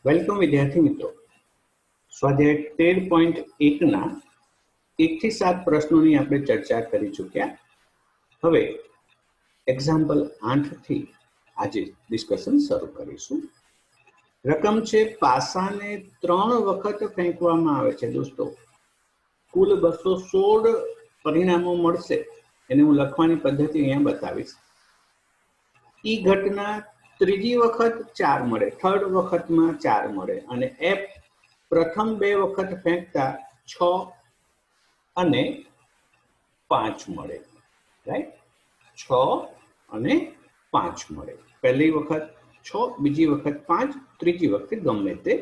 Welcome વિદ્યાર્થી મિત્રો, સ્વાધ્યાય 13.1 ના 1 થી 7 પ્રશ્નોની આપણે ચર્ચા કરી ચૂક્યા. હવે એક્ઝામ્પલ 8 થી આજે ડિસ્કશન શરૂ કરીશું. રકમ છે પાસાને 3 વખત ફેંકવામાં આવે છે. દોસ્તો, કુલ 216 પરિણામો મળશે. એને હું લખવાની પદ્ધતિ અહીંયા બતાવીશ. ઈ ઘટના ત્રીજી વખત 4 મળે, થર્ડ વખતમાં 4 મળે અને એફ પ્રથમ 2 વખત ફેંકતા 6 અને 5 મળે. રાઈટ, 6 અને 5 મળે. પહેલી વખત 6, બીજી વખત 5, ત્રીજી વખતે ગમે તે.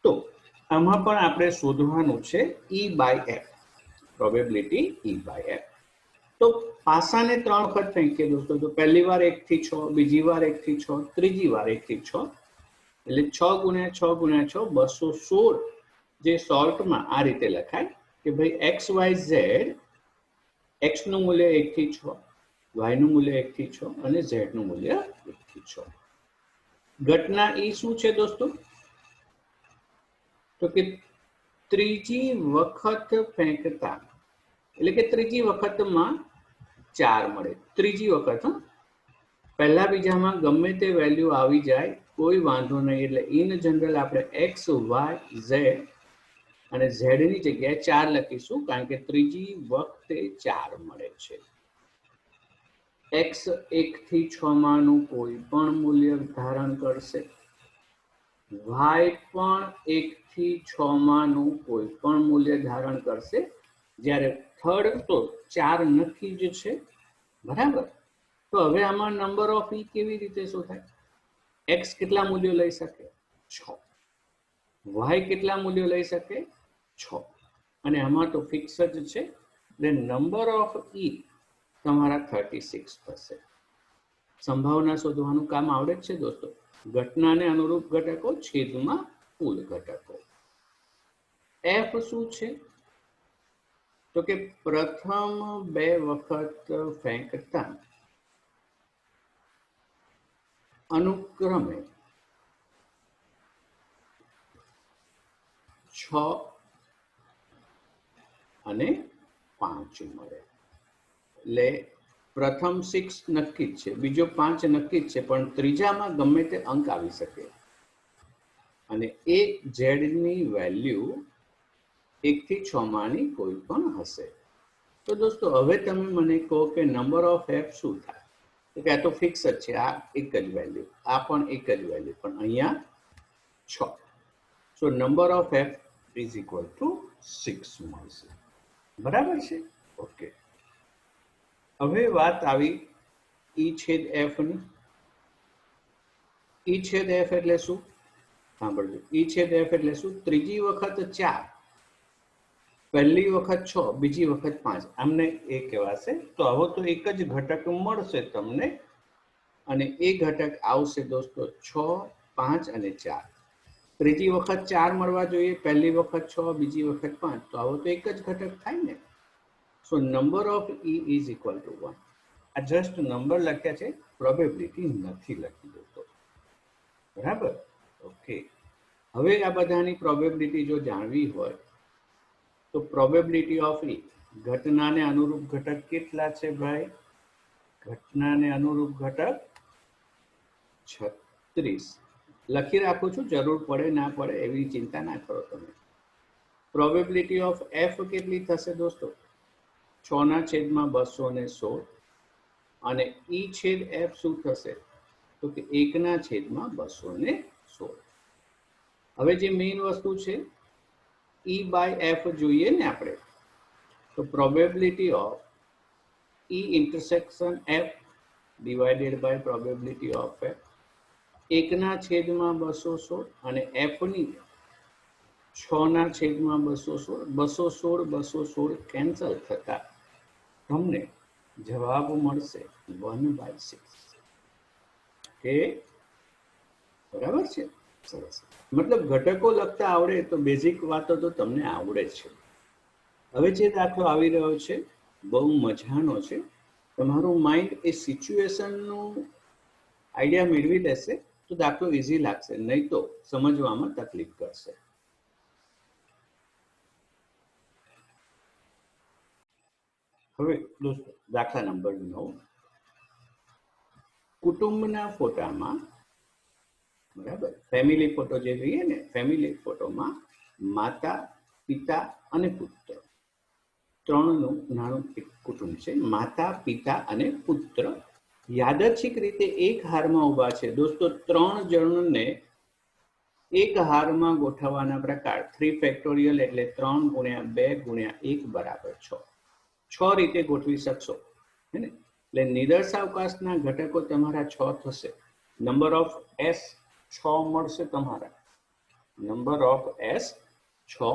તો આમાં પણ આપણે શોધવાનું છે E by F, probability E by F. તો પાસાને 3 વખત ફેંકીએ દોસ્તો. તો પહેલી વાર 1 થી 6, બીજી વાર 1 થી 6, ત્રીજી વાર 1 થી 6, એટલે 6 ગુણ્યા 6 ગુણ્યા 6 216. જે શોર્ટમાં આ રીતે લખાય કે ભાઈ એક્સ વાય ઝેડ, એક્સ નું મૂલ્ય 1 થી 6, વાય નું મૂલ્ય 1 થી 6 અને ઝેડ નું મૂલ્ય 1 થી 6. ઘટના ઈ શું છે દોસ્તો? તો કે ત્રીજી વખત ફેંકતા, એટલે કે ત્રીજી વખતમાં 4 મળે. ત્રીજી વખત, પહેલા બીજામાં ગમે તે વેલ્યુ આવી જાય, કોઈ વાંધો નહીં. એટલે ઇન જનરલ આપણે એક્સ વાય ઝેડ અને ઝેડ ની જગ્યાએ 4 લખીશું, કારણ કે ત્રીજી વખતે 4 મળે છે. એક્સ 1 થી 6 માનું કોઈ પણ મૂલ્ય ધારણ કરશે. વાય પણ 1 થી 6 માનું કોઈ પણ મૂલ્ય ધારણ કરશે. જ્યારે થર્ડ તો 4 નક્કી જ છે, બરાબર. તો હવે આમાં નંબર ઓફ ઈ કેવી રીતે શોધાય? એક્સ કેટલા મૂલ્યો લઈ શકે? 6. વાય કેટલા મૂલ્યો લઈ શકે? 6. અને આમાં તો ફિક્સ જ છે, એટલે નંબર ઓફ ઈ તમારા 36 થશે. સંભાવના શોધવાનું કામ આવડે જ છે દોસ્તો. ઘટનાને અનુરૂપ ઘટકો છેદમાં કુલ ઘટકો. એફ શું છે? તો કે પ્રથમ 2 વખત ફેંકતા અનુક્રમે 6 અને 5 મળે. એટલે પ્રથમ 6 નક્કી જ છે, બીજો 5 નક્કી જ છે, પણ ત્રીજામાં ગમે તે અંક આવી શકે. અને એ ઝેડ ની વેલ્યુ 1 થી 6 માની કોઈ પણ હશે. તો દોસ્તો, હવે તમે મને કહો કે નંબર ઓફ એફ શું થાય? તો કે આ તો ફિક્સ જ છે, આ એક જ વેલ્યુ, આ પણ એક જ વેલ્યુ, પણ અહીંયા 6. So number of F is equal to 6 મળશે. બરાબર છે? ઓકે. હવે વાત આવી ઈ છેદ એફ ની. ઈ છેદ એફ એટલે શું? સાંભળજો. ઈ છેદ એફ એટલે શું? ત્રીજી વખત 4, પહેલી વખત 6, બીજી વખત 5, આમને એ કહેવાશે. તો હવે તો એક જ ઘટક મળશે તમને, અને એ ઘટક આવશે દોસ્તો 6, 5 અને 4. ત્રીજી વખત 4 મળવા જોઈએ, પહેલી વખત 6, બીજી વખત 5, તો આવો તો એક જ ઘટક થાય ને. So number of E is equal to 1. આ જસ્ટ નંબર લખ્યા છે, પ્રોબેબિલિટી નથી લખી દોસ્તો. બરાબર? ઓકે. હવે આ બધાની પ્રોબેબિલિટી જો જાણવી હોય તો પ્રોબેબિલિટી ઓફ ઈ, ઘટનાને અનુરૂપ ઘટક કેટલા છે ભાઈ? ઘટનાને અનુરૂપ ઘટક 36. લખી રાખું છું, જરૂર પડે ના પડે એવી ચિંતા ના કરો તમે. પ્રોબેબિલિટી ઓફ એફ કેટલી થશે દોસ્તો? 6/216. અને ઈ છેદ એફ શું થશે? તો કે 1/216. હવે જે મેઇન વસ્તુ છે, ઈ બાય એફ જોઈએ ને આપણે. તો probability of E intersection F divided by probability of F, 1/216 અને એફ ની 6/216. 216 કેન્સલ થતા તમને જવાબ મળશે 1/6. કે બરાબર છે? સરસ. મતલબ ઘટકો લખતા આવડે તો બેઝિક વાતો તો તમને આવડે છે. હવે જે દાખલો આવી રહ્યો છે બહુ મજાનો છે. તમારું માઇન્ડ એ સિચ્યુએશનનું આઈડિયા મેળવી લેશે તો દાખલો ઈઝી લાગશે, નહીં તો સમજવામાં તકલીફ કરશે. હવે દોસ્તો દાખલા નંબર 9. કુટુંબના ફોટામાં, બરાબર, ફેમિલી ફોટો જે જોઈએ ને, ફેમિલી ફોટોમાં માતા, પિતા અને પુત્ર, ત્રણનું નાનું એક કુટુંબ છે. માતા, પિતા અને પુત્ર યાદચ્છિક રીતે એક હારમાં ઊભા છે. દોસ્તો 3 જણને એક હારમાં ગોઠવવાના પ્રકાર 3 ફેક્ટોરિયલ એટલે 3 ગુણ્યા 2 ગુણ્યા 1 બરાબર 6. 6 રીતે ગોઠવી શકશો, હે ને? એટલે નિદર્શાવકાશના ઘટકો તમારા 6 થશે. નંબર ઓફ એસ 6 મળશે તમારા. નંબર ઓફ એસ 6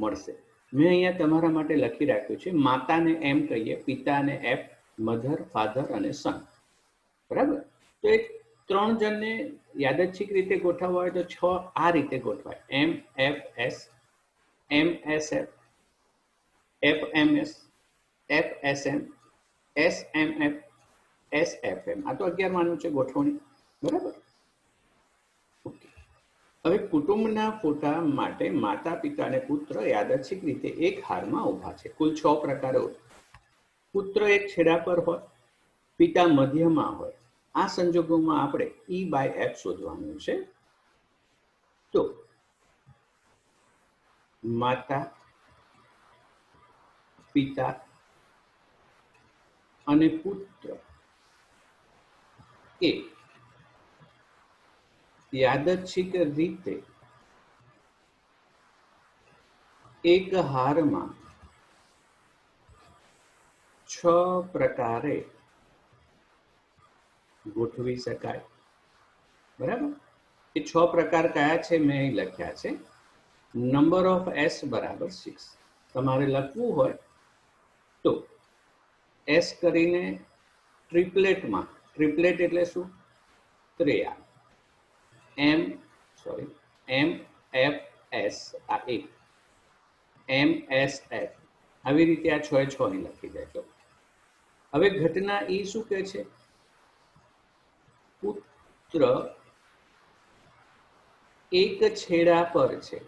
મળશે. મેં અહીંયા તમારા માટે લખી રાખ્યું છે. માતાને એમ કહીએ, પિતાને એફ, મધર, ફાધર અને સન, બરાબર. તો એ 3 જણને યાદચ્છિક રીતે ગોઠવવા હોય તો 6 આ રીતે ગોઠવાય: M F S, M S F, F M S, F S M, S M F, S F M. આ તો 11 માનું છે ગોઠવણી, બરાબર. ઓકે. હવે કુટુંબના ફોટા માટે માતા, પિતા અને પુત્ર યાદચ્છિક રીતે એક હારમાં ઊભા છે. કુલ 6 પ્રકારો. પુત્ર એક છેડા પર હોય, પિતા મધ્યમાં હોય. આ સંજોગોમાં આપણે E/F શોધવાનું છે. તો માતા, પિતા અને પુત્ર એ યાદચ્છિક રીતે એક હારમાં 6 પ્રકારે ગોઠવી શકાય, બરાબર. એ 6 પ્રકાર કયા છે મેં અહીં લખ્યા છે. નંબર ઓફ એસ બરાબર 6. તમારે લખવું હોય તો એસ કરીને ટ્રિપલેટમાં, ટ્રિપલેટ એટલે શું? ત્રેયા. એમ એફ એસ આ એક, એમ એસ એફ, આવી રીતે આ 6 એ 6 અહીં લખી દેજો. હવે ઘટના ઈ શું કહે છે? પુત્ર એક છેડા પર છે,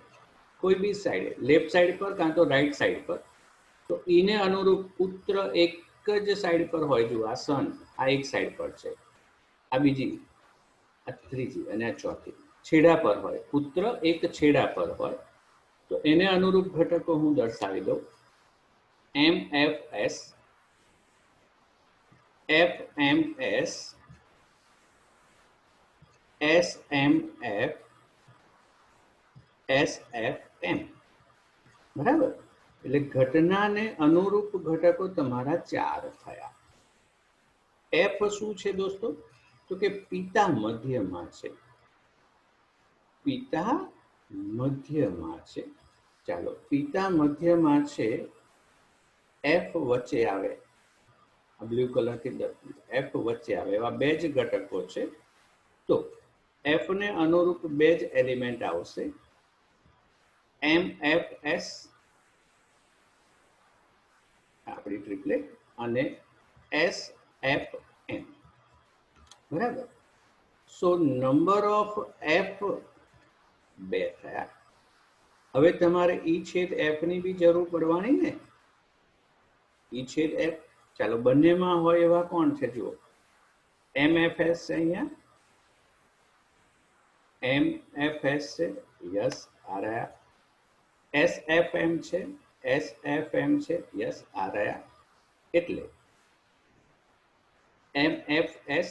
કોઈ બી સાઈડ, લેફ્ટ સાઈડ પર કાં તો રાઈટ સાઈડ પર. તો ઈને અનુરૂપ પુત્ર એક જ સાઈડ પર હોય. જો આ સન આ એક સાઈડ પર છે, આ બીજી, આ ત્રીજી અને આ ચોથી છેડા પર હોય. પુત્ર એક છેડા પર હોય તો એને અનુરૂપ ઘટકો હું દર્શાવી દઉં. M F S, F M S, S M F, S F M, બરાબર. એટલે ઘટનાને અનુરૂપ ઘટકો તમારા 4 થયા. એફ શું છે દોસ્તો? તો કે પિતા મધ્યમાં છે, પિતા મધ્યમાં છે. ચાલો, પિતા મધ્યમાં છે, એફ વચ્ચે આવે, બ્લુ કલરથી એફ વચ્ચે આવે એવા 2 જ ઘટકો છે. તો એફ ને અનુરૂપ 2 જ એલિમેન્ટ આવશે. એમ એફ એસ આપણી ટ્રિપલેટ અને એસ એફ એમ, બરાબર. સો નંબર ઓફ એફ 2 થયા. હવે તમારે ઈ છેદ એફ ની બી જરૂર પડવાની ને. ઈ છેદ એફ, ચાલો બંનેમાં હોય એવા કોણ છે જુઓ. એમ એફ એસ છે અહીંયા, એમ એફ એસ છે, યસ આ રહ્યા. એસ એફ એમ છે, એસ એફ એમ છે, યસ આ રહ્યા. એટલે M F S,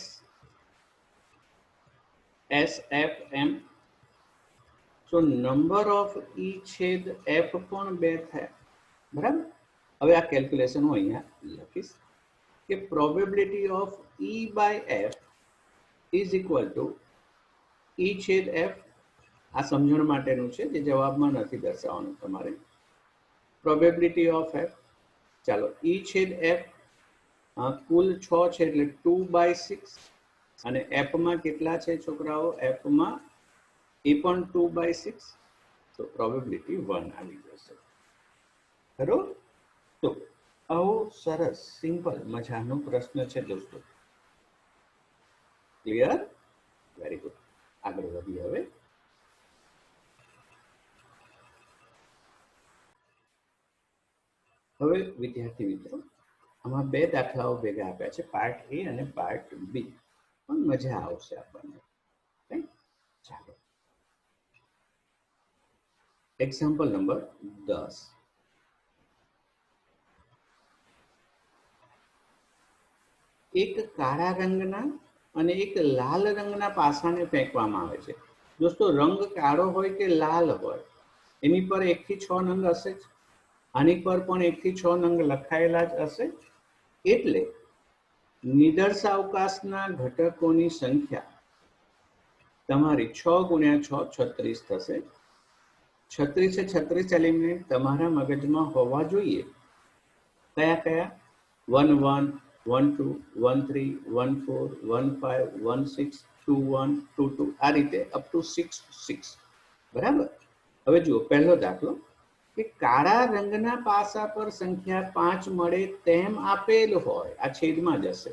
S F M. So number of E છેદ એફ પણ 2 થયા, બરાબર. હવે આ કેલ્ક્યુલેશન હું અહીંયા લખીશ કે probability of E by F is equal to E છેદ એફ. આ સમજણ માટેનું છે, જે જવાબમાં નથી દર્શાવવાનું તમારે. પ્રોબેબિલિટી ઓફ એફ, ચાલો ઈ છેદ એફ કુલ 6 છે એટલે 2/6. અને એફમાં કેટલા છે છોકરાઓ? એફમાં એ પણ 2/6. તો પ્રોબેબિલિટી 1 આવી જશે, ખરું? તો આવો સરસ સિમ્પલ મજાનો પ્રશ્ન છે દોસ્તો. ક્લિયર? Very good. આગળ વધીએ હવે. હવે વિદ્યાર્થી મિત્રો, આમાં બે દાખલાઓ ભેગા આપ્યા છે, પાર્ટ એ અને પાર્ટ બી. પણ મજા આવશે આપણને. ચાલો, એક્ઝામ્પલ નંબર 10. એક કાળા રંગના અને એક લાલ રંગના પાસાને ફેંકવામાં આવે છે. દોસ્તો, રંગ કાળો હોય કે લાલ હોય, એની પર 1 થી 6 નંગ હશે જ. આની પર પણ 1 થી 6 નંગ લખાયેલા જ હશે. એટલે નિદર્શાવકાશના ઘટકોની સંખ્યા તમારી 6 ગુણ્યા 6 36 થશે. 36 એ 36 એલિમેન્ટ તમારા મગજમાં હોવા જોઈએ. કયા કયા? 1 1 1 2 1 3 1 4 1 5 1 6 2 1 2 2, આ રીતે અપ ટુ 6 6. બરાબર. હવે જુઓ, પહેલો દાખલો કે કાળા રંગના પાસા પર સંખ્યા 5 મળે તેમ આપેલ હોય, આ છેદમાં જશે.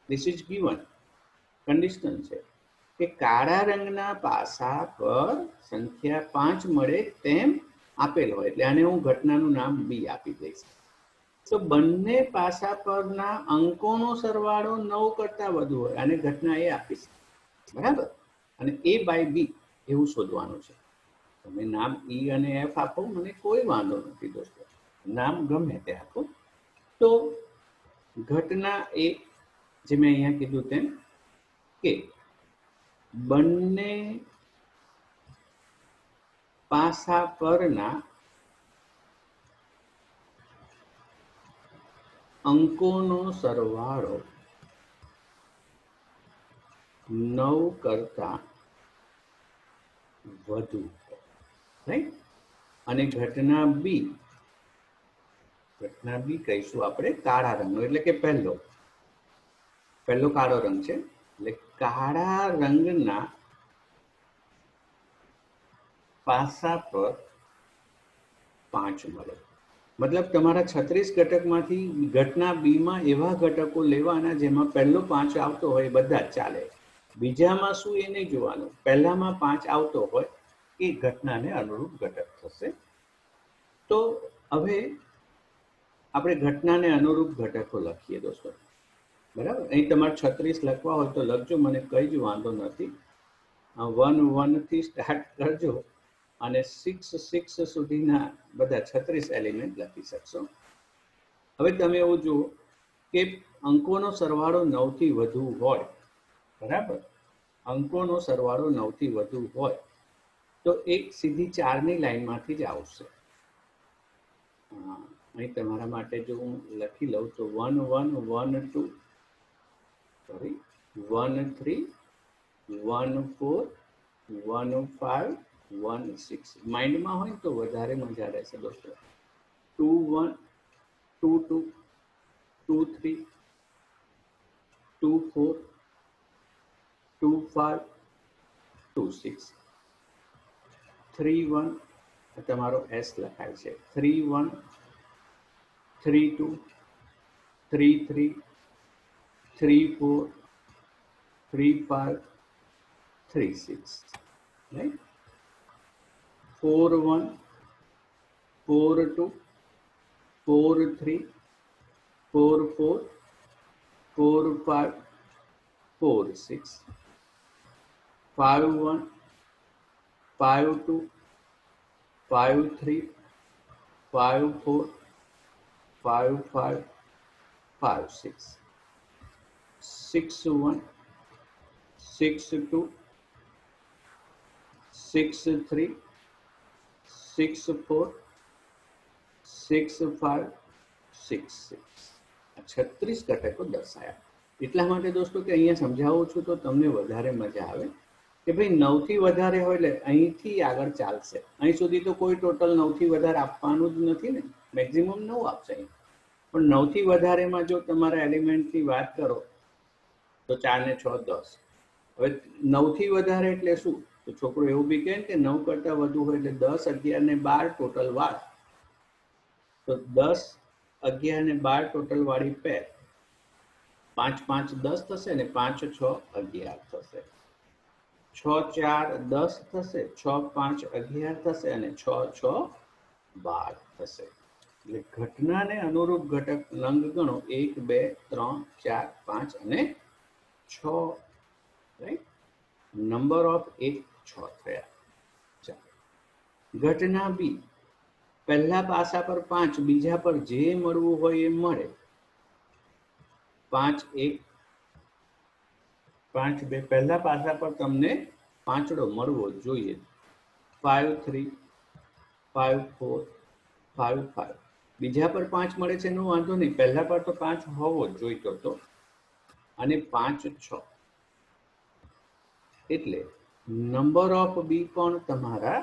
This is given. કન્ડિશન છે કે કાળા રંગના પાસા પર સંખ્યા 5 મળે તેમ આપેલ હોય, એટલે આને હું ઘટનાનું નામ બી આપી દઈશ. તો બંને પાસા પરના અંકોનો સરવાળો 9 કરતા વધુ હોય, આને ઘટના એ આપીશ. બરાબર. અને એ બાય બી એવું શોધવાનું છે. તમે નામ ઈ અને એફ આપો, મને કોઈ વાંધો નથી દોસ્તો, નામ ગમે તે આપો. તો ઘટના એ, જે મેં અહીંયા કીધું તેમ, કે બંને પાસા પરના અંકોનો સરવાળો 9 કરતા વધુ, રાઈટ. અને ઘટના બી કહીશું આપણે કાળા રંગનો, એટલે કે પહેલો કાળો રંગ છે, એટલે કાળા રંગના પાસા પર 5 મળે. મતલબ તમારા 36 ઘટકમાંથી ઘટના બી માં એવા ઘટકો લેવાના જેમાં પહેલો 5 આવતો હોય, બધા જ ચાલે. બીજામાં શું એ નહીં જોવાનું, પહેલામાં 5 આવતો હોય એ ઘટનાને અનુરૂપ ઘટક થશે. તો હવે આપણે ઘટનાને અનુરૂપ ઘટકો લખીએ દોસ્તો. બરાબર. અહીં તમારે 36 લખવા હોય તો લખજો, મને કઈ જ વાંધો નથી. 1 1 થી સ્ટાર્ટ કરજો અને 6 6 સુધીના બધા 36 એલિમેન્ટ લખી શકશો. હવે તમે એવું જુઓ કે અંકોનો સરવાળો 9 થી વધુ હોય, બરાબર, અંકોનો સરવાળો 9 થી વધુ હોય તો એક સીધી 4ની લાઈનમાંથી જ આવશે. અહીં તમારા માટે જો હું લખી લઉં તો 1 1 1 2, સોરી, 1 3 1 4 1 5 1 6. માઇન્ડમાં હોય તો વધારે મજા રહેશે દોસ્તો. 2 1 2 2 2 3 2 4 2 5 2 6 3 1, તમારો એસ લખાય છે. 3 1 3 2 3 3 3 4 3 5 3 6, right? 4 1 4 2 4 3 4 4 4 5 4 6 5 1 5 2 5 3 5 4 5 5 5 6 6 1 6 2 6 3 6 4 6 5 6 6. 36 ઘટકો દર્શાયા. એટલા માટે દોસ્તો કે અહીંયા સમજાવું છું તો તમને વધારે મજા આવે કે ભાઈ 9 થી વધારે હોય એટલે અહીંથી આગળ ચાલશે. અહીં સુધી તો કોઈ ટોટલ 9 થી વધારે આપવાનું જ નથી ને, મેક્સિમમ 9 આપશે અહીં. પણ 9 થી વધારેમાં જો તમારા એલિમેન્ટની વાત કરો તો 4 ને 6 10. હવે 9 થી વધારે એટલે શું? તો છોકરો એવું બી કહે કે 9 કરતા વધુ હોય એટલે 10 11 ને 12 ટોટલ વાર. તો 10 11 ને 12 ટોટલ વાળી પેર 5 5 10 થશે ને 5 6 11 થશે. 6 4 10 થશે, 6 5 11 થશે અને 6 6 12 થશે. એટલે ઘટનાને અનુરૂપ ઘટક નંગ ગણો 1 2 3 4 5 અને 6. રાઈટ, નંબર ઓફ 1 6 થયા. ચાલો, ઘટના બી, પહેલા પાસા પર 5, બીજા પર જે મળવું હોય એ મળે. 5 1 5 2, પહેલા પાસા પર તમને પાંચડો મળવો જોઈએ. 5 3 5 4 5 5, બીજા પર 5 મળે છે એનો વાંધો નહીં, પહેલા પર તો 5 હોવો જ જોઈતો હતો. અને 5 6, એટલે નંબર ઓફ બી પણ તમારા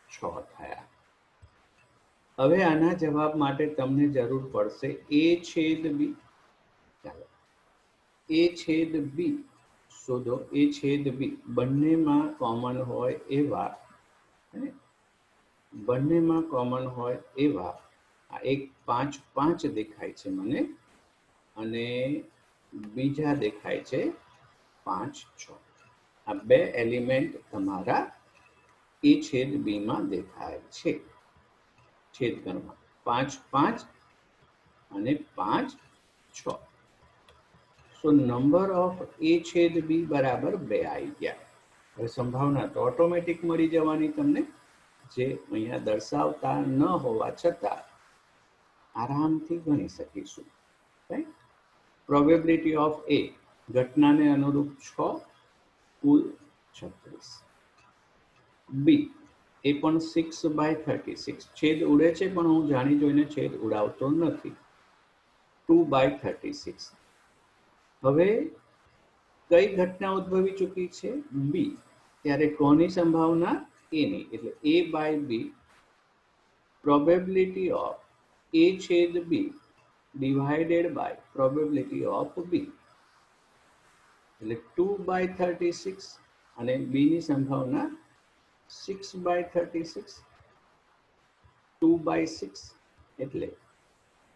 6 થયા. હવે આના જવાબ માટે તમને જરૂર પડશે એ છેદ બી. ચાલો, એ છેદ બી શોધો. એ છેદ બી બંનેમાં કોમન હોય એવા, બંનેમાં કોમન હોય એવા આ એક 5 5 દેખાય છે મને, અને બીજા દેખાય છે 5 6. આ બે એલિમેન્ટ તમારા એ છેદ બી માં દેખાય છે. છેદગણમાં 5 5 અને 5 6. સો નંબર ઓફ એ છેદ બી બરાબર 2 આવી ગયા. હવે સંભાવના તો ઓટોમેટિક મળી જવાની તમને, જે અહીંયા દર્શાવતા ન હોવા છતાં આરામથી ગણી શકીશું. રાઈટ, પ્રોબેબિલિટી ઓફ એ, ઘટનાને અનુરૂપ 6, કુલ 36. બી, એ પણ 6/36. છેદ ઉડે છે પણ હું જાણી જોઈને છેદ ઉડાવતો નથી. 2/36. હવે કઈ ઘટના ઉદ્ભવી ચૂકી છે? બી. ત્યારે કોની સંભાવના? એની. એટલે A by B, probability of A છેદ B divided by probability of B. એટલે 2/36 અને બી ની સંભાવના 6/36. 2/6 એટલે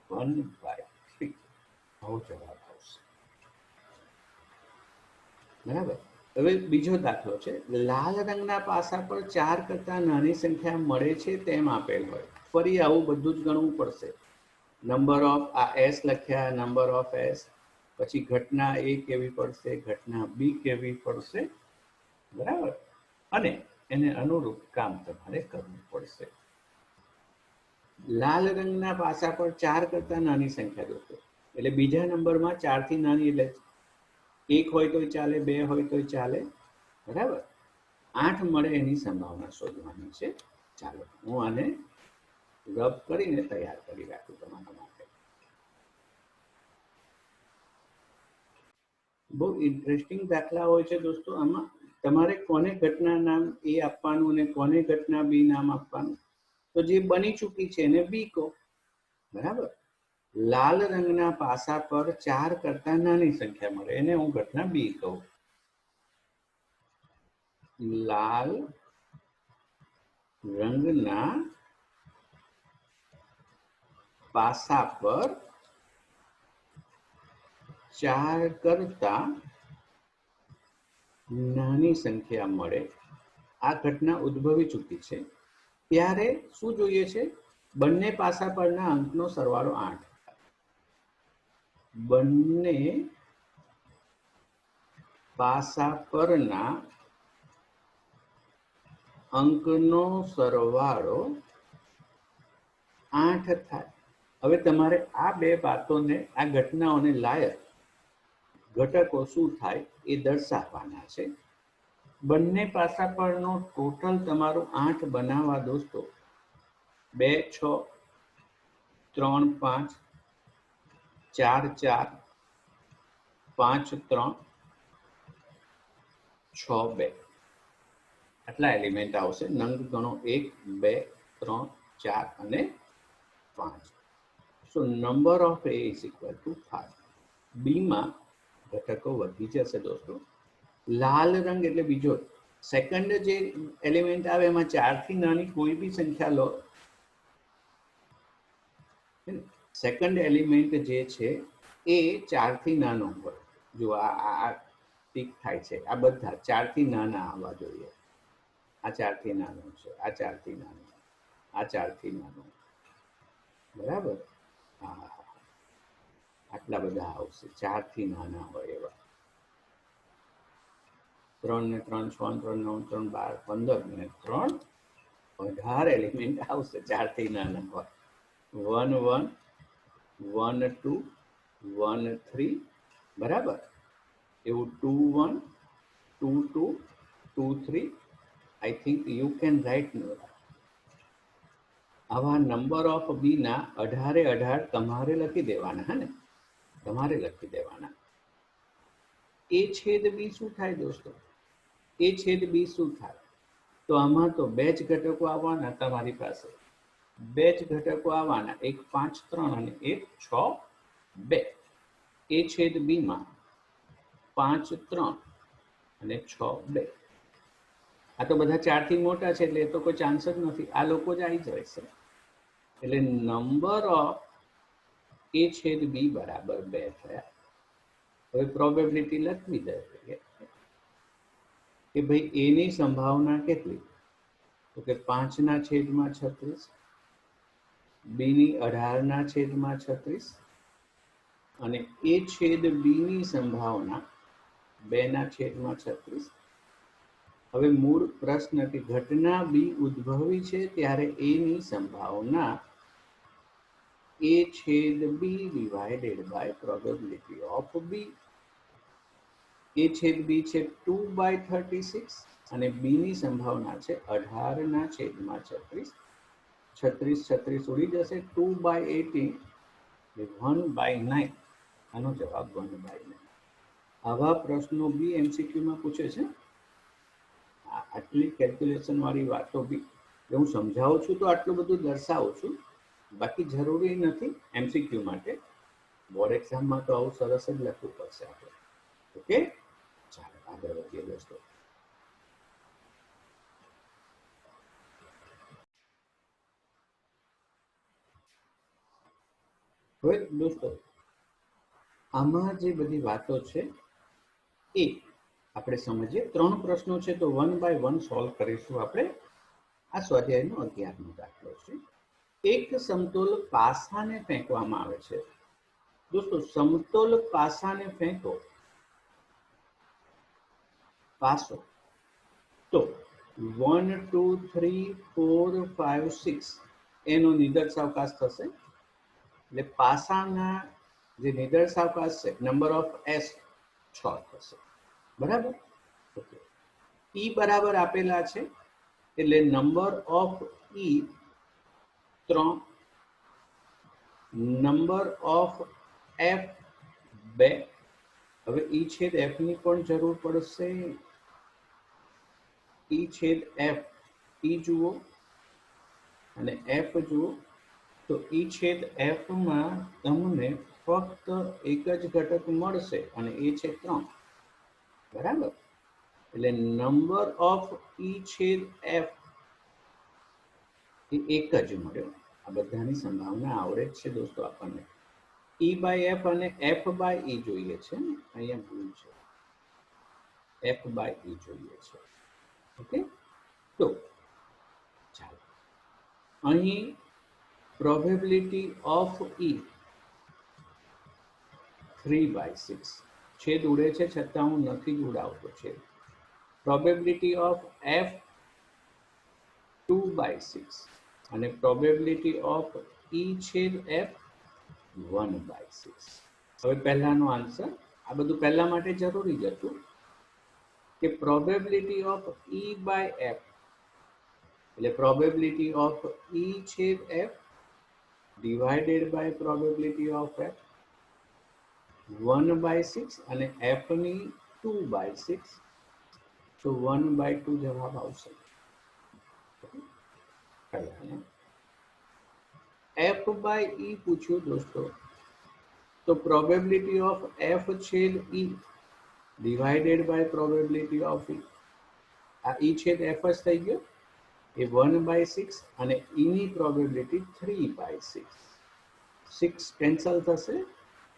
1/3. આવો જવાબ આવશે. બરાબર. હવે બીજો દાખલો છે. લાલ રંગના પાસા પર 4 કરતા નાની સંખ્યા મળે છે તેમ આપેલ હોય. ફરી આવું બધું જ ગણવું પડશે. નંબર ઓફ, આ એસ લખ્યા, નંબર ઓફ એસ, પછી ઘટના એ કેવી પડશે, ઘટના બી કેવી પડશે. બરાબર, અને એને અનુરૂપ કામ તમારે કરવું પડશે. લાલ રંગના પાસા પર 4 કરતા નાની સંખ્યા દોસ્તો, એટલે બીજા નંબરમાં 4 થી નાની, એટલે 1 હોય તોય ચાલે, 2 હોય તોય ચાલે. બરાબર, 8 મળે એની સંભાવના શોધવાની છે. ચાલો, હું આને રબ કરીને તૈયાર કરી રાખું તમારા માટે. બહુ ઇન્ટરેસ્ટિંગ દાખલા હોય છે દોસ્તો. આમાં તમારે કોને ઘટના નામ એ આપવાનું અને કોને ઘટના બી નામ આપવાનું. તો જે બની ચૂકી છે એને બી કહો. બરાબર, લાલ રંગના પાસા પર 4 કરતા નાની સંખ્યા મળે, એને હું ઘટના બી કહું. લાલ રંગના પાસા પર 4 કરતા નાની સંખ્યા મળે, આ ઘટના ઉદ્ભવી ચૂકી છે. ત્યારે શું જોઈએ છે? બંને પાસા પરના અંકનો સરવાળો 8. બંને પાસા પરના અંકનો સરવાળો 8 થાય. હવે તમારે આ બે વાતોને, આ ઘટનાઓને લાયક ઘટકો શું થાય એ દર્શાવવાના છે. બંને પાસા પરનો ટોટલ તમારું 8 બનાવવા દોસ્તો 2 6 3 5 4 4 5 3 6 2, આટલા એલિમેન્ટ આવશે. નંગ ગણો 1 2 3 4 અને 5. So number of A is equal to 5. B માં ઘટકો વધી જશે દોસ્તો. લાલ રંગ એટલે બીજો સેકન્ડ જે એલિમેન્ટ આવે એમાં 4 થી નાની કોઈ બી સંખ્યા લો. સેકન્ડ એલિમેન્ટ જે છે એ 4 થી નાનો હોય. જો આ ટીક થાય છે આ બધા 4 થી નાના આવવા જોઈએ. આ 4 થી નાનો છે, આ 4 થી નાનો, આ 4 થી નાનો, બરાબર. હા, આટલા બધા આવશે 4 થી નાના હોય એવા. 3 ને 3 6 3 9 3 12 15 ને 3 18 એલિમેન્ટ આવશે 4 થી નાના હોય. 1 1 1 2 1 3, બરાબર. એવું 2 1 2 2 2 3. I think you can write. આવા નંબર ઓફ બી ના 18 તમારે લખી દેવાના. હે ને, તમારે લખી દેવાના. એ છેદ બી શું થાય દોસ્તો? એ છેદ બી શું થાય? તો આમાં તો બે જ ઘટકો આવવાના તમારી પાસે. બે જ ઘટકો આવવાના, એક 5 3 અને એક 6 2. એ છેદ બી માં 5 3 અને 6 2. આ તો બધા 4 થી મોટા છે એટલે એ તો કોઈ ચાન્સ જ નથી, આ લોકો જ આવી જાય છે. એટલે નંબર ઓફ એ છેદ બી બરાબર 2 થયા. હવે પ્રોબેબિલિટી લખવી દે કે ભાઈ એની સંભાવના કેટલી? તો કે 5 ના છેદમાં 36, બી ની 18 ના છેદમાં 36 અને એ છેદ બી ની સંભાવના 2 ના છેદમાં 36. હવે મૂળ પ્રશ્ન કે ઘટના બી ઉદ્ભવી છે ત્યારે એની સંભાવના એ છેદ B divided by probability of B. A છેદ બી છે 2/36 અને બી ની સંભાવના છે 18 ના છેદમાં 36. 36 36 ઉડી જશે, 2/18 1/9. આનો જવાબ 1/9. આવા પ્રશ્નો બી એમસીક્યુમાં પૂછે છે. આટલી કેલ્ક્યુલેશન વાળી વાતો બી હું સમજાવું છું તો આટલું બધું દર્શાવું છું, બાકી જરૂરી નથી એમસીક્યુ માટે. બોર્ડ એક્ઝામમાં તો આવું સરસ જ લખવું પડશે આપણે. ઓકે, ચાલો આગળ વધીએ દોસ્તો. હવે દોસ્તો આમાં જે બધી વાતો છે એ આપણે સમજીએ. 3 પ્રશ્નો છે તો 1 બાય 1 સોલ્વ કરીશું આપણે. આ સ્વાધ્યાયનો 11મો દાખલો છે. એક સમતોલ પાસાને ફેંકવામાં આવે છે. દોસ્તો સમતોલ પાસાને ફેંકો, પાસો, તો 1 2 3 4 5 6 એનો નિદર્શાવકાશ થશે. એટલે પાસાના જે નિદર્શાવકાશ છે નંબર ઓફ એસ 6 થશે, બરાબર. ઓકે, ઈ બરાબર આપેલા છે એટલે number of E 3, number of F 2. હવે ઈ છેદ એફ ની પણ જરૂર પડશે. ઈ છેદ એફ, ઈ જુઓ અને એફ જુઓ. તો ઈ છેદ એફ માં તમને ફક્ત એક જ ઘટક મળશે અને એ છે 3, બરાબર. એટલે નંબર ઓફ ઈ છેદ એફ એ એક જ મળ્યો. આ બધાની સંભાવના આવડે જ છે દોસ્તો આપણને. ઈ બાય એફ અને એફ બાય ઈ જોઈએ છે, અહીંયા ભૂલ છે, એફ બાય ઈ જોઈએ છે. ઓકે, તો ચાલો અહીં પ્રોબેબિલિટી ઓફ ઈ 3/6. છેદ ઉડે છે છતાં હું નથી જ ઉડાવતો છેદ. પ્રોબેબિલિટી ઓફ એફ 2/6 અને પ્રોબેબિલિટી ઓફ ઈ છેદ એફ 1/6. હવે પહેલાનો આન્સર, આ બધું પહેલા માટે જરૂરી જ હતું કે probability of E by F એટલે પ્રોબેબિલિટી ઓફ ઈ છેદ F divided by probability of F 1/6 અને એફ ની 2/6. તો 1/2 જવાબ આવશે. એફ બાય ઈ પૂછ્યું દોસ્તો, તો પ્રોબેબિલિટી ઓફ એફ છેદ ઈ ડિવાઇડેડ બાય પ્રોબેબિલિટી ઓફ ઈ. આ ઈ છેદ એફ જ થઈ ગયો, એ 1/6 અને ઈની પ્રોબેબિલિટી 3/6. 6 કેન્સલ થશે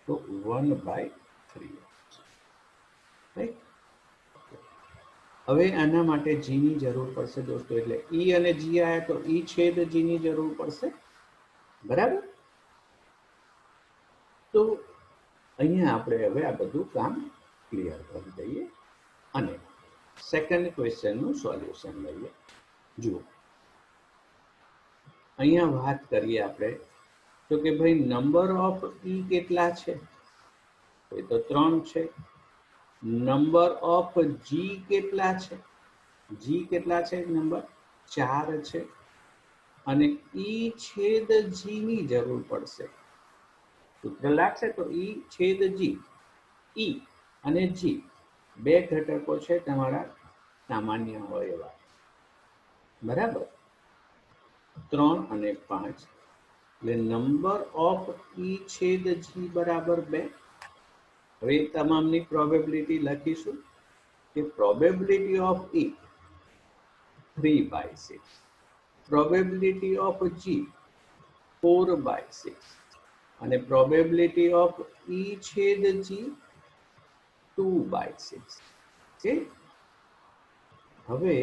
તો 1/3. રાઈટ. હવે આના માટે જી ની જરૂર પડશે દોસ્તો, એટલે ઈ અને જી આયા તો ઈ છેદ જી ની જરૂર પડશે, બરાબર. તો અહીંયા આપણે હવે આ બધું કામ ક્લિયર કરી દઈએ અને સેકન્ડ ક્વેશ્ચનનું સોલ્યુશન લઈએ. જુઓ, અહીંયા વાત કરીએ આપણે તો કે ભાઈ નંબર ઓફ ઈ કેટલા છે, એ તો 3 છે. નંબર ઓફ જી કેટલા છે, જી કેટલા છે નંબર 4 છે. અને ઈ છેદ જી ની જરૂર પડશે. સૂત્ર લાગશે તો ઈ છેદ જી, ઈ અને જી બે ઘટકો છે તમારા સામાન્ય હોય એવા, બરાબર. 3 અને 5 એટલે નંબર ઓફ ઈ છેદ જી બરાબર 2. હવે તમામની પ્રોબેબિલિટી લખીશું કે probability of E 3/6, probability of G 4/6 અને પ્રોબેબિલિટી ઓફ ઈ છેદ જી 2/6 છે. હવે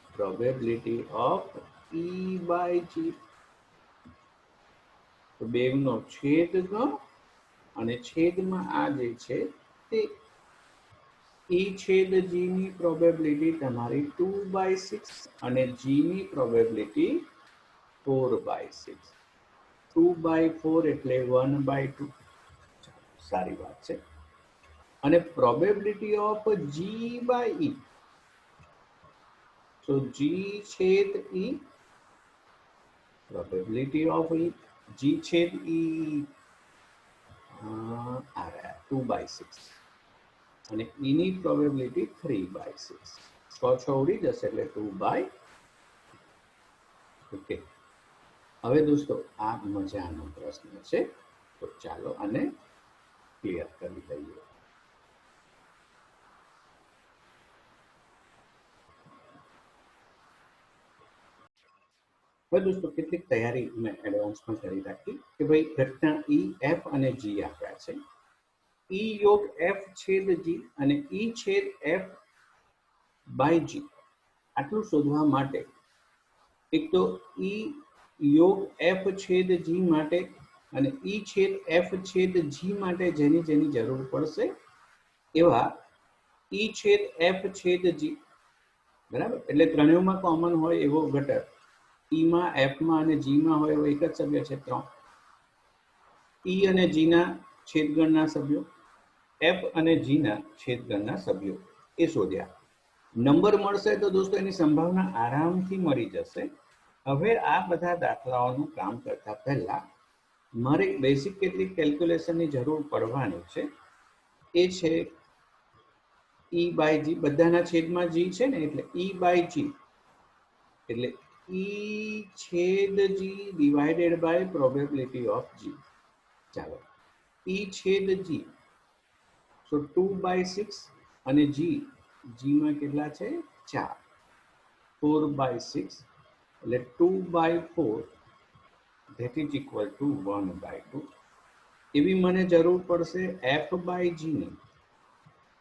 પ્રોબેબિલિટી ઓફ ઈ બાય જી, તો બેવનો છેદ ગણ અને છેદમાં આ જે છે તે ઈ છેદ જી ની પ્રોબેબિલિટી તમારી 2/6 અને જી ની પ્રોબેબિલિટી 4/6. 2/4 એટલે 1/2. સારી વાત છે. અને probability of G by E, so G છેદ ઈ, પ્રોબેબિલિટી ઓફ ઈ, જી છેદ ઈ આ 2/6 અને ઈની પ્રોબેબિલિટી 3/6. 6 ઉડી જશે એટલે 2/. ઓકે. હવે દોસ્તો આ મજાનો પ્રશ્ન છે, તો ચાલો આને ક્લિયર કરી દઈએ. હવે દોસ્તો કેટલીક તૈયારી મેં એડવાન્સમાં કરી રાખી કે ભાઈ ઘટના ઈ એફ અને જી આપ્યા છે. ઈ યોગ એફ છેદ જી અને ઈ છેદ એફ બાય જી આટલું શોધવા માટે એક તો ઈ યોગ એફ છેદ જી માટે અને ઈ છેદ એફ છેદ જી માટે જેની જેની જરૂર પડશે એવા ઈ છેદ એફ છેદ જી, બરાબર. એટલે ત્રણેયમાં કોમન હોય એવો ઘટક ઈમાં એફમાં અને જીમાં હોય એવો એક જ સભ્ય છે 3. ઈ અને જીના છેદગણના સભ્યો, એફ અને જીના છેદગણના સભ્યો એ શોધ્યા. નંબર મળશે તો દોસ્તો એની સંભાવના આરામથી મળી જશે. હવે આ બધા દાખલાઓનું કામ કરતા પહેલા મારે બેસિક કેટલીક કેલ્ક્યુલેશનની જરૂર પડવાની છે. એ છે ઈ બાય જી, બધાના છેદમાં જી છે ને, એટલે ઈ બાય જી એટલે ઈ છેદ G divided by probability of G. ચાલો, ઈ છેદ જી, સો 2/6 અને જી, જીમાં કેટલા છે 4, 4/6 એટલે 2/4 that is equal to 1/2. એવી મને જરૂર પડશે એફ બાય જી ની,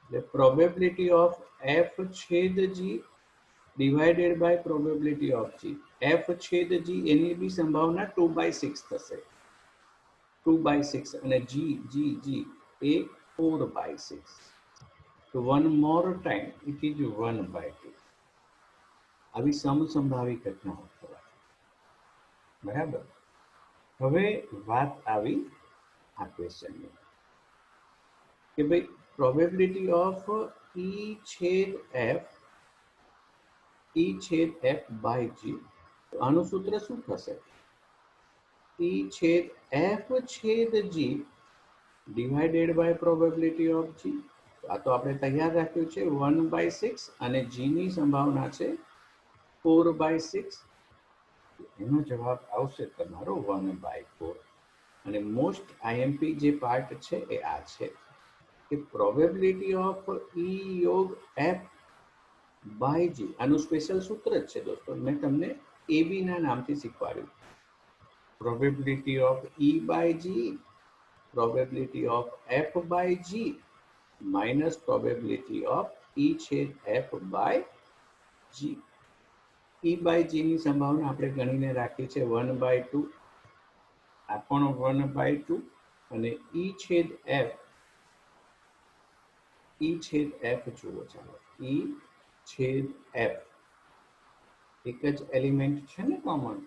એટલે પ્રોબેબિલિટી ઓફ એફ છેદ G divided by probability of G. F છેદ જી એની બી સંભાવના 2/6 થશે, 2/6 અને જી જી જી એ 4/6. તો one more time it is 1/2. આવી સમસંભાવી ઘટનાઓ થવાય, બરાબર. હવે વાત આવી આ ક્વેશ્ચનની કે ભાઈ પ્રોબેબિલિટી ઓફ ઈ છેદ એફ, ઈ છેદ એફ બાય જી, તો આનું સૂત્ર શું થશે? ઈ છેદ એફ છેદ G divided by probability of G. આ તો આપણે તૈયાર રાખ્યું છે 1/6 અને જી ની સંભાવના છે 4/6. એનો જવાબ આવશે તમારો 1/4. અને મોસ્ટ આઈએમપી જે પાર્ટ છે એ આ છે કે પ્રોબેબિલિટી ઓફ ઈ યોગ એફ બાય જી, આનું સ્પેશિયલ સૂત્ર જ છે દોસ્તો, મેં તમને એબી ના નામથી શીખવાડ્યું. Probability of E by G, probability of F by G minus probability of E છેદ F by G. E by G ની સંભાવના આપણે ગણીને રાખી છે 1/2, આ પણ 1/2 અને E છેદ F જુઓ, ચાલો E છેદ F એક જ એલિમેન્ટ છે ને કોમન,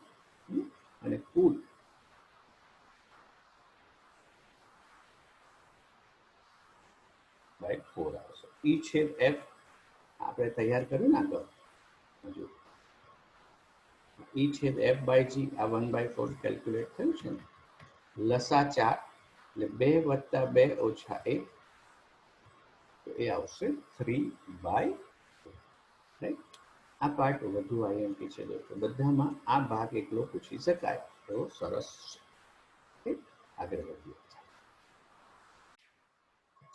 અને કુલ બાય 4 આવશે. E છેદ F આપણે તૈયાર કર્યું ને આગળ, હજુ E છેદ F બાય G આ 1/4 કેલ્ક્યુલેટ થયું છે ને, લસા 4 એટલે 2 વત્તા 2 ઓછા 1, તો એ આવશે 3/4. આ પાર્ટ વધુ આઈએમપી છે દોસ્તો, બધામાં આ ભાગ એકલો પૂછી શકાય એવો સરસ છે. આગળ વધીએ.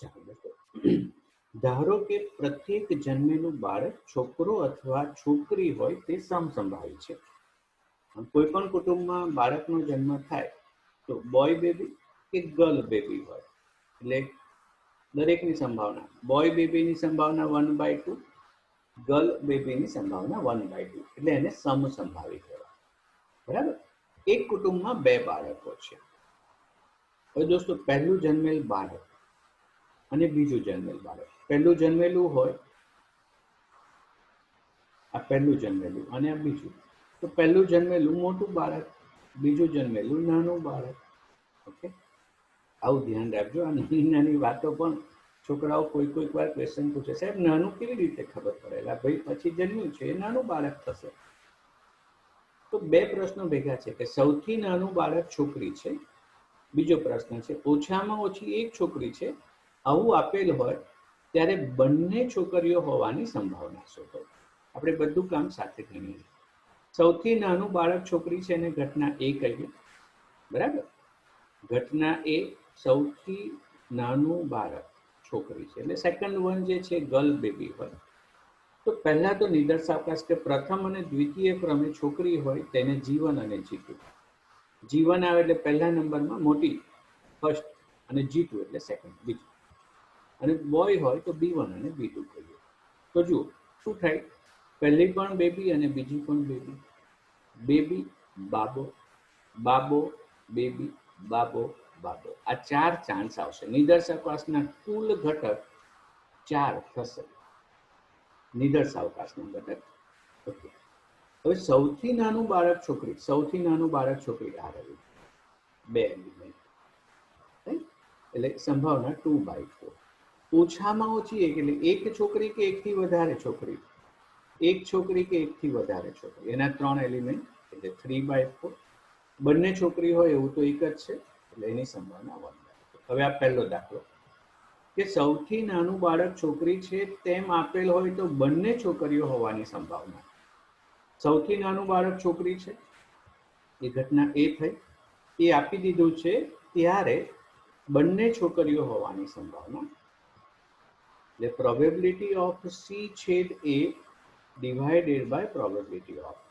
ચાલો દોસ્તો, ધારો કે પ્રત્યેક જન્મેલું બાળક છોકરો અથવા છોકરી હોય તે સમસંભાવી છે. કોઈ પણ કુટુંબમાં બાળકનો જન્મ થાય તો બોય બેબી કે ગર્લ બેબી હોય, એટલે દરેકની સંભાવના, બોય બેબીની સંભાવના 1/2, ગર્લ બેબીની સંભાવના 1/2, એટલે એને સમસંભાવી કહેવાય. બરાબર. એક કુટુંબમાં બે બાળકો છે. હવે દોસ્તો, પહેલું જન્મેલ બાળક અને બીજું જન્મેલ બાળક, પહેલું જન્મેલું હોય, આ પહેલું જન્મેલું અને આ બીજું, તો પહેલું જન્મેલું મોટું બાળક, બીજું જન્મેલું નાનું બાળક. ઓકે, આવું ધ્યાન રાખજો. આ નાની નાની વાતો પણ છોકરાઓ કોઈક વાર ક્વેશ્ચન પૂછે, સાહેબ નાનું કેવી રીતે ખબર પડે? ભાઈ પછી જન્મ્યું છે એ નાનું બાળક થશે. તો બે પ્રશ્નો ભેગા છે કે સૌથી નાનું બાળક છોકરી છે, બીજો પ્રશ્ન છે ઓછામાં ઓછી એક છોકરી છે. આવું આપેલ હોય ત્યારે બંને છોકરીઓ હોવાની સંભાવના શોધો. આપણે બધું કામ સાથે ગણીએ. સૌથી નાનું બાળક છોકરી છે એને ઘટના એ કહીએ. બરાબર. ઘટના એ સૌથી નાનું બાળક છોકરી છે, એટલે સેકન્ડ વન જે છે ગર્લ બેબી હોય. તો પહેલા તો નિદર્શાવકાશ કે પ્રથમ અને દ્વિતીય ક્રમે છોકરી હોય તેને G1 અને G2. G1 આવે એટલે પહેલા નંબરમાં મોટી ફર્સ્ટ, અને G2 એટલે સેકન્ડ બીજું, અને બોય હોય તો B1 અને B2 કહીએ. તો જુઓ શું થાય, પહેલી પણ બેબી અને બીજી પણ બેબી, બેબી બાબો, બાબો બેબી, બાબો બાબો, આ 4 ચાન્સ આવશે. નિદર્શાવકાશના કુલ ઘટક 4 થશે, નિદર્શાવકાશના ઘટક. ઓકે, હવે સૌથી નાનું બાળક છોકરી, સૌથી નાનું બાળક છોકરી આ રહ્યું, બે એલિમેન્ટ, એટલે સંભાવના 2/4. ઓછામાં ઓછી એક, એટલે એક છોકરી કે એકથી વધારે છોકરી, એક છોકરી કે એકથી વધારે છોકરી, એના 3 એલિમેન્ટ એટલે 3/4. બંને છોકરી હોય એવું તો એક જ છે, એટલે એની સંભાવના 1/4. હવે આ પહેલો દાખલો કે સૌથી નાનું બાળક છોકરી છે તેમ આપેલ હોય તો બંને છોકરીઓ હોવાની સંભાવના. સૌથી નાનું બાળક છોકરી છે એ ઘટના એ થઈ, એ આપી દીધું છે, ત્યારે બંને છોકરીઓ હોવાની સંભાવના, એટલે પ્રોબેબિલિટી ઓફ C છેદ A divided by probability of.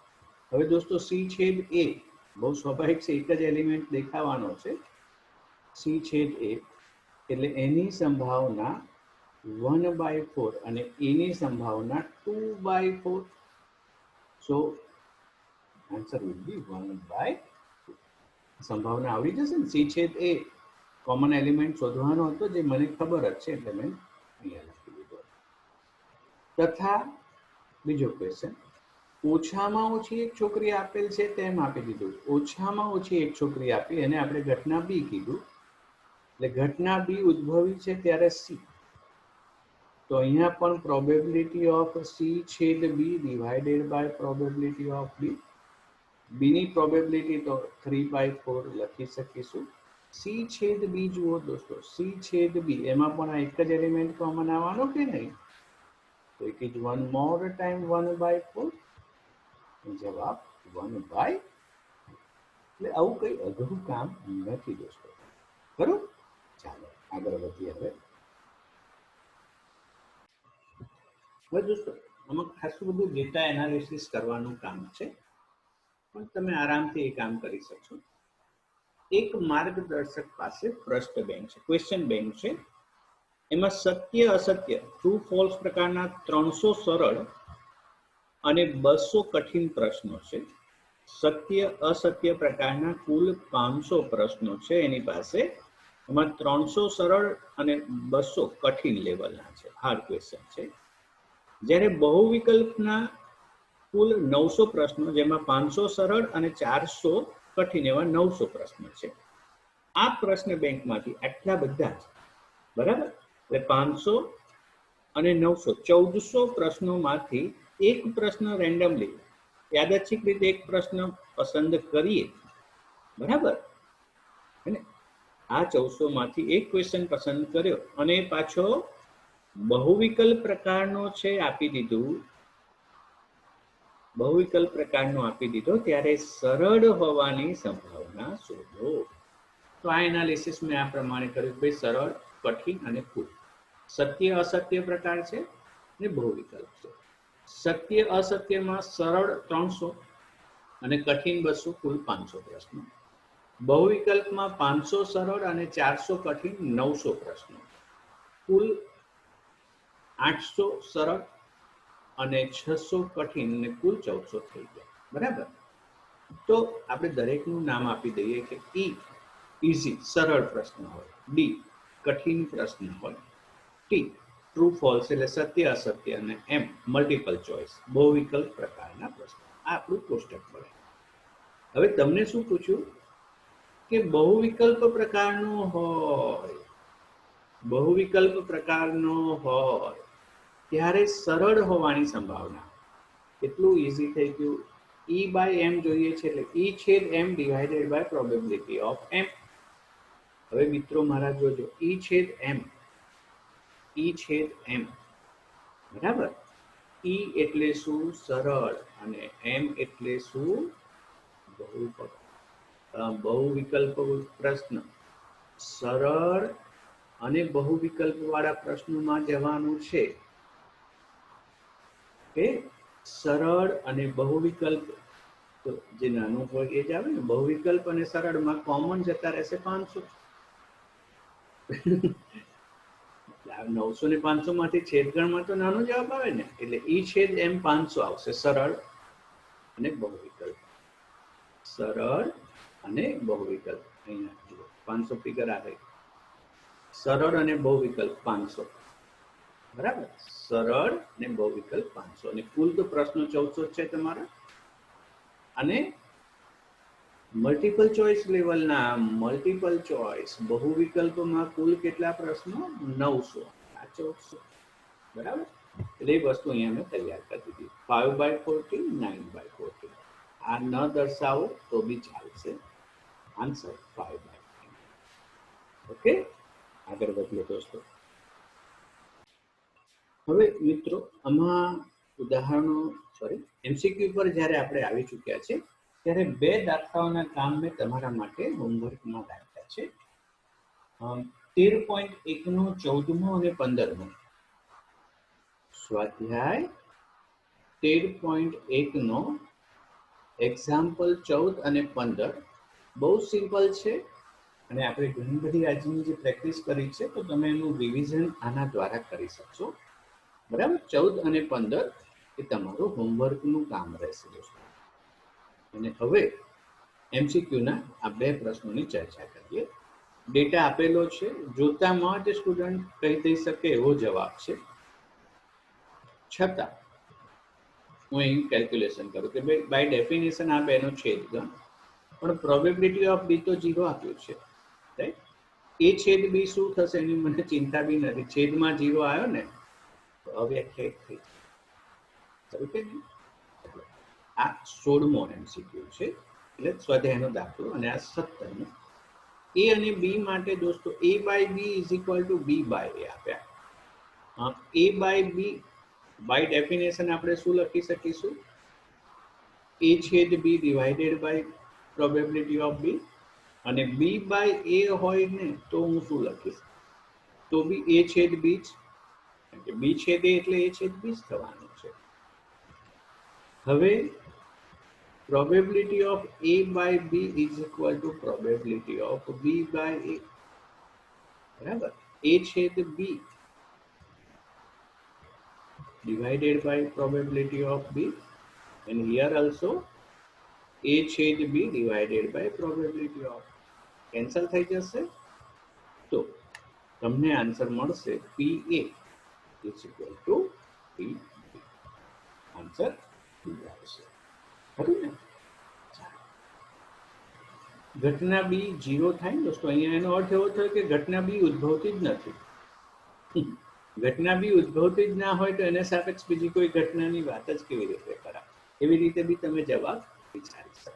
હવે દોસ્તો C છેદ A બહુ સ્વાભાવિક છે, એક જ એલિમેન્ટ દેખાવાનો છે. C છેદ A એટલે એની સંભાવના 1/4 અને એની સંભાવના 2/4. સો આન્સર વિલ બી 1/2. સંભાવના આવડી જશે ને. C છેદ A કોમન એલિમેન્ટ શોધવાનો હતો, જે મને ખબર જ છે એટલે મેં અહીંયા લખી દીધો. તથા બીજો ક્વેશ્ચન, ઓછામાં ઓછી એક છોકરી આપેલ છે તેમ આપી દીધું. ઓછામાં ઓછી એક છોકરી આપી, એને આપણે ઘટના બી કીધું, એટલે ઘટના બી ઉદ્ભવી છે ત્યારે C. તો અહીંયા પણ પ્રોબેબિલિટી ઓફ C છેદ B divided by probability of B. બીની પ્રોબેબિલિટી તો 3/4 લખી શકીશું. C છેદ B જુઓ દોસ્તો, C છેદ B એમાં પણ આ એક જ એલિમેન્ટ કોમન આવવાનો કે નહીં, તો it is one more time 1/4. જવાબ 1/4. એટલે આવું કઈ અઘરું કામ નથી દોસ્તો, ખરું? ચાલો આગળ વધીએ. હવે દોસ્તો, આમાં ખાસું બધું ડેટા એનાલિસિસ કરવાનું કામ છે, પણ તમે આરામથી એ કામ કરી શકશો. એક માર્ગદર્શક પાસે પ્રશ્ન બેંક છે, ક્વેશ્ચન બેંક છે. એમાં સત્ય અસત્ય ટ્રુ ફોલ્સ પ્રકારના 300 સરળ અને 200 કઠિન પ્રશ્નો છે. સત્ય અસત્ય પ્રકારના કુલ 500 પ્રશ્નો છે એની પાસે. એમાં 300 સરળ અને 200 કઠિન લેવલના છે, હાર્ડ ક્વેશ્ચન છે. જ્યારે બહુ વિકલ્પના કુલ 900 પ્રશ્નો, જેમાં 500 સરળ અને 400 કઠિન એવા 900 પ્રશ્નો છે. આ પ્રશ્ન બેંકમાંથી આટલા બધા છે, બરાબર? એટલે 500 અને 900 1400 પ્રશ્નોમાંથી એક પ્રશ્ન રેન્ડમલી યાદચ્છિક રીતે એક પ્રશ્ન પસંદ કરીએ, બરાબર? અને આ 1400 માંથી એક ક્વેશ્ચન પસંદ કર્યો અને પાછો બહુવિકલ્પ પ્રકારનો છે આપી દીધું, બહુવિકલ્પ પ્રકારનો આપી દીધો, ત્યારે સરળ હોવાની સંભાવના શોધો. તો આ એનાલિસિસ મેં આ પ્રમાણે કર્યું, ભાઈ સરળ, કઠિન અને કુલ. સત્ય અસત્ય પ્રકાર છે ને બહુવિકલ્પ છે. સત્ય અસત્યમાં સરળ 300 અને કઠિન 200, કુલ 500 પ્રશ્નો. બહુવિકલ્પમાં 500 સરળ અને 400 કઠિન, 900 પ્રશ્નો. કુલ 800 સરળ અને 600 કઠિન ને કુલ 1400 થઈ ગયા, બરાબર? તો આપણે દરેકનું નામ આપી દઈએ કે ઈ ઇઝી સરળ પ્રશ્ન હોય, ડી કઠિન પ્રશ્ન હોય, ટી ટ્રુ ફોલ્સ એટલે સત્ય અસત્ય, અને એમ મલ્ટિપલ ચોઇસ બહુવિકલ્પ પ્રકારના પ્રશ્નો. આ આપણું કોષ્ટક બને. હવે તમને શું પૂછ્યું કે બહુવિકલ્પ પ્રકારનો હોય, બહુવિકલ્પ પ્રકારનો હોય ત્યારે સરળ હોવાની સંભાવના. કેટલું ઇઝી થઈ ગયું. ઈ બાય એમ જોઈએ છે એટલે ઈ છેદ એમ ડિવાઇડેડ બાય પ્રોબેબિલિટી ઓફ એમ. હવે મિત્રો મારા જોજો, ઈ છેદ એમ, ઈ છેદ એમ, બરાબર? ઈ એટલે શું? સરળ, અને એમ એટલે શું? બહુવિકલ્પ પ્રશ્ન. સરળ અને બહુવિકલ્પ વાળા પ્રશ્નોમાં જવાનું છે કે સરળ અને બહુવિકલ્પ, તો જે નાનું હોય એ જ આવે ને. બહુવિકલ્પ અને સરળમાં કોમન જતા રહેશે 500. 900 ને 500 માંથી છેદગણમાં તો નાનો જવાબ આવે ને, એટલે ઈ છેદ એમ 500 આવશે. સરળ અને બહુવિકલ્પ, સરળ અને બહુવિકલ્પ. અહીંયા જુઓ 500 ફિગર આવે. સરળ અને બહુવિકલ્પ 500, બરાબર? સરળ અને બહુવિકલ્પ 500, અને કુલ તો પ્રશ્નો 1400 છે તમારા. અને મલ્ટિપલ ચોઇસ લેવલના, મલ્ટિપલ ચોઇસ બહુવિકલ્પમાં કુલ કેટલા પ્રશ્નો? 900, આ 1400, બરાબર? એટલે એ વસ્તુ અહીંયા મેં તૈયાર કરી દીધી. 5/14, 9/14. આ ન દર્શાવો તો બી ચાલશે. આન્સર 5/9. ઓકે, આગળ વધીએ દોસ્તો. હવે મિત્રો આમાં ઉદાહરણો, સોરી, MCQ પર જ્યારે આપણે આવી ચૂક્યા છે ત્યારે 2 દાખલાઓના કામ મેં તમારા માટે હોમવર્કમાં રાખ્યા છે. 13.1 નો 14મો અને 15મો સ્વાધ્યાય. 13.1 નો એક્ઝામ્પલ 14 અને 15 બહુ સિમ્પલ છે, અને આપણે ઘણી બધી આજની જે પ્રેક્ટિસ કરી છે તો તમે એનું રિવિઝન આના દ્વારા કરી શકશો, બરાબર? 14 અને 15 એ તમારું હોમવર્કનું કામ રહેશે દોસ્તો. અને હવે MCQના આ 2 પ્રશ્નોની ચર્ચા કરીએ. ડેટા આપેલો છે, જોતામાં જ સ્ટુડન્ટ કહી દઈ શકે એવો જવાબ છે, છતાં હું અહીં કેલ્ક્યુલેશન કરું કે ભાઈ બાય ડેફિનેશન આ બેનો છેદગણ, પણ પ્રોબેબિલિટી ઓફ બી તો 0 આપ્યું છે, રાઈટ? એ છેદ બી શું થશે એની મને ચિંતા બી નથી. છેદમાં 0 આવ્યો ને તો અવ્યાખ્યાયિત થઈ જાય. આ 16મો MCQ છે, એટલે સ્વાધ્યાયનો દાખલો, અને આ 17મો. એ અને બી માટે દોસ્તો a by B is equal to B by A આપ્યા. a by B by definition આપણે શું લખી શકીશું? a છેદ B divided by probability of B. અને બી બાય એ હોય ને તો હું શું લખીશ? તો બી a છેદ બી જ, કે બી છેદ એ એટલે a છેદ બી જ થવાનું છે. હવે probability of a by b is equal to probability of b by a, બરાબર? a છેદ b divided by probability of B, and here also A છેદ B divided by probability of. Cancel થઈ જશે તો તમને આન્સર મળશે PA is equal to PB. Answer B આવશે. ખરું ને? ઘટના બી 0 થાય ને દોસ્તો, અહીંયા એનો અર્થ એવો થયો કે ઘટના બી ઉદ્ભવતી જ નથી. ઘટના બી ઉદ્ભવતી જ ના હોય તો એને સાપેક્ષ બીજી કોઈ ઘટનાની વાત જ કેવી રીતે કરાય? એવી રીતે બી તમે જવાબ વિચારી શકો.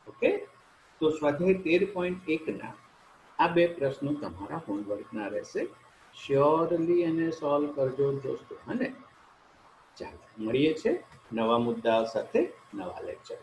ઓકે, તો સ્વાધ્યાય 13.1 ના આ બે પ્રશ્નો તમારા હોમવર્કના રહેશે. શ્યોરલી એને સોલ્વ કરજો દોસ્તો. અને ચાલો મળીએ છે નવા મુદ્દાઓ સાથે નવા લેક્ચર.